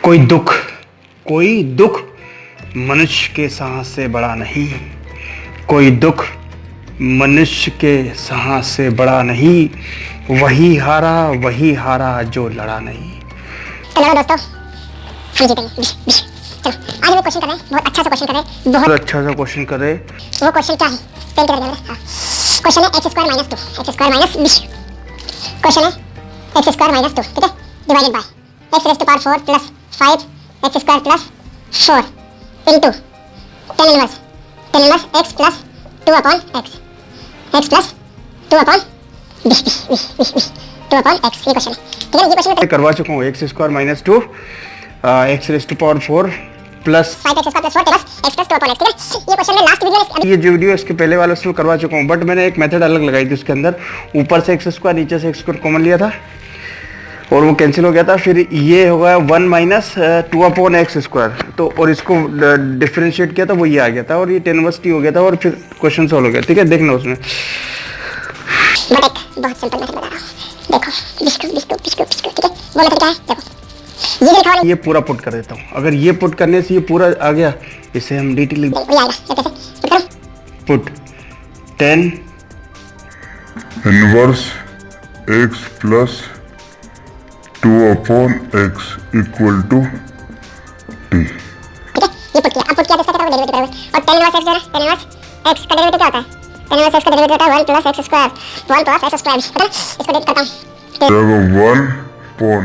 कोई दुख मनुष्य के साहस से बड़ा नहीं, कोई दुख मनुष्य के साहस से बड़ा नहीं, वही हारा जो लड़ा नहीं। चलो दोस्तों, हम जीतेंगे। चलो आज हम क्वेश्चन कर रहे हैं, बहुत अच्छा सा क्वेश्चन कर रहे हैं, बहुत अच्छा सा क्वेश्चन कर रहे हैं। वो क्वेश्चन क्या है? पेन के लगे मेरे। क्वेश्चन है x² - 2, x² - b। क्वेश्चन है x² - 2, ठीक है, divided by x⁴ plus 5 x² plus 4 into tan inverse x plus 2 upon x plus 2 upon b 2 upon x। ये क्वेश्चन है, ठीक है। ये क्वेश्चन मैं करवा चुका हूँ x² - 2 x⁴ plus 5x² plus 4 plus x plus 2 upon x, ठीक है। ये क्वेश्चन मैं लास्ट वीडियो में ये जो वीडियो इसके पहले वाले उसमें करवा चुका हूँ, बट मैंने एक मेथड अलग लगाई थी उसके अंदर। ऊपर से x² नीचे से x² कॉमन लिया था और वो कैंसिल हो गया था। फिर ये हो गया 1 - 2 अपॉन x², तो और इसको डिफरेंशिएट किया था, वो ये आ गया था और ये tan इनवर्स t हो गया था और फिर क्वेश्चन सॉल्व हो गया, ठीक है। देखना उसमें बहुत सिंपल मेथड बता रहा हूँ। देखो बिस्कुट, ठीक है। वो मेथड क्या है? देखो ये लिखा हुआ, ये पूरा पुट कर देता हूँ। अगर ये पुट करने से ये पूरा आ गया, इसे हम dt लिख देंगे। Put tan inverse x plus 2 upon x equal to t, ठीक है। ये पुट किया, अब पुट किया तो इसका क्या होगा? डेरिवेटिव करोगे और tan इनवर्स x जो है, tan इनवर्स x का डेरिवेटिव क्या होता है? tan इनवर्स x का डेरिवेटिव होता है 1 प्लस x², है ना? इसको डेट करता हूँ। 1 अपॉन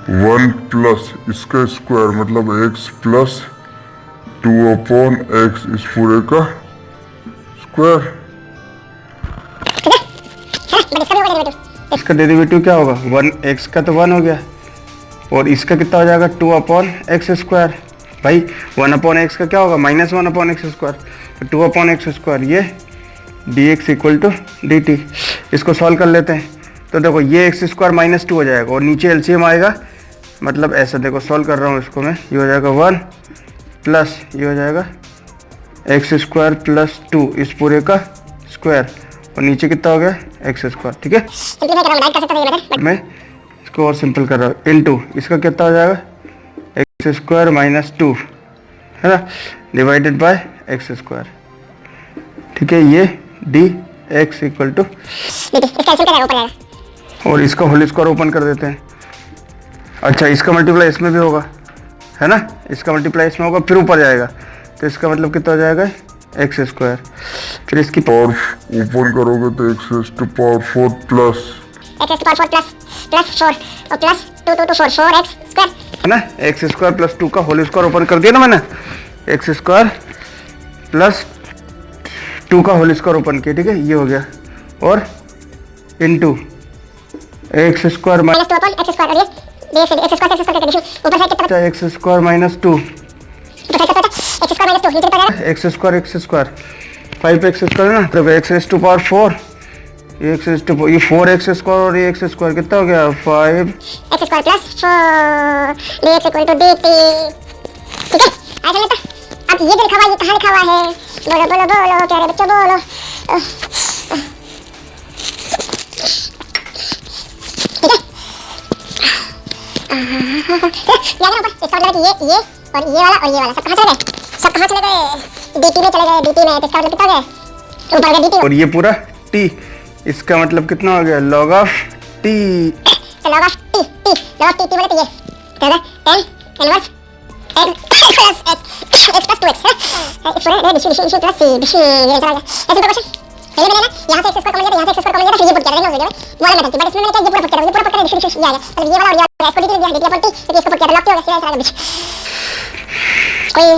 1 प्लस इसका स्क्वायर मतलब x प्लस 2 अपॉन x इस पूरे का स्क्वायर, ठीक है। बट इसका भी होगा डेरिवेटिव। इसका डेरिवेटिव क्या होगा? 1 x का तो 1 हो गया और इसका कितना हो जाएगा? 2 अपॉन x²। भाई 1 अपॉन x का क्या होगा? -1 अपॉन x², तो 2 अपॉन x², ये dx इक्वल टू dt। इसको सॉल्व कर लेते हैं। तो देखो ये x² - 2 हो जाएगा और नीचे एलसीएम आएगा, मतलब ऐसा देखो सॉल्व कर रहा हूँ इसको मैं। ये हो जाएगा 1 प्लस ये हो जाएगा x² प्लस 2 इस पूरे का स्क्वायर और नीचे कितना हो गया? x², ठीक है। मैं इसको और सिंपल कर रहा हूँ, इनटू इसका कितना हो जाएगा? x² - 2, है ना, डिवाइडेड बाय x², ठीक है। ये dx इक्वल टू, और इसका होल स्क्वायर ओपन कर देते हैं। अच्छा, इसका मल्टीप्लाई इसमें भी होगा, है ना, इसका मल्टीप्लाई इसमें होगा, फिर ऊपर जाएगा, तो इसका मतलब कितना हो जाएगा? x²। फिर इसकी पावर ओपन करोगे तो x⁴ प्लस x⁴ प्लस 4 और प्लस 2 तो 4x², है ना। x² प्लस 2 का होल स्क्वायर ओपन कर दिया ना मैंने, x² प्लस 2 का होल स्क्वायर ओपन किया, ठीक है। ये हो गया और इनटू x² - 2 ऊपर से कितना x², 5x² है ना, तो x⁴ ये 4x² और ये x² कितना हो गया? 5x² plus 4 dx equal to dt, ठीक है। आगे लेते हैं। अब ये जो लिखा हुआ है, ये कहाँ लिखा हुआ है? बोलो प्यारे बच्चों, बोलो। ठीक है, याद रखो इसका मतलब कि ये और ये वाला सब कहाँ चले गए? dt में चले गए, dt में। तो इसका मतलब कितना हो गया? ऊपर का dt और ये पूरा t, इसका मतलब कितना हो गया? log of t। तो log of t बोले तो ये tan inverse x plus 2x, है इस पूरे डिस्ट्रीब्यूशन प्लस c ये चला गया। ऐसे क्वेश्चन पहले मैंने ना यहाँ से x² कॉमन लिया था, यहाँ से x² कॉमन लिया था, फिर ये पुट किया था वीडियो में, वो वाला मेथड थी। बट इसमें मैंने क्या ये पूरा पुट किया था, ये पूरा पुट करके डिस्ट्रीब्यूशन ये आ गया, मतलब ये वाला और ये वाला इसको dt लिख दिया, dt अपॉन t, फिर इसको पुट किया था, लॉक हो गया, सीधा कोई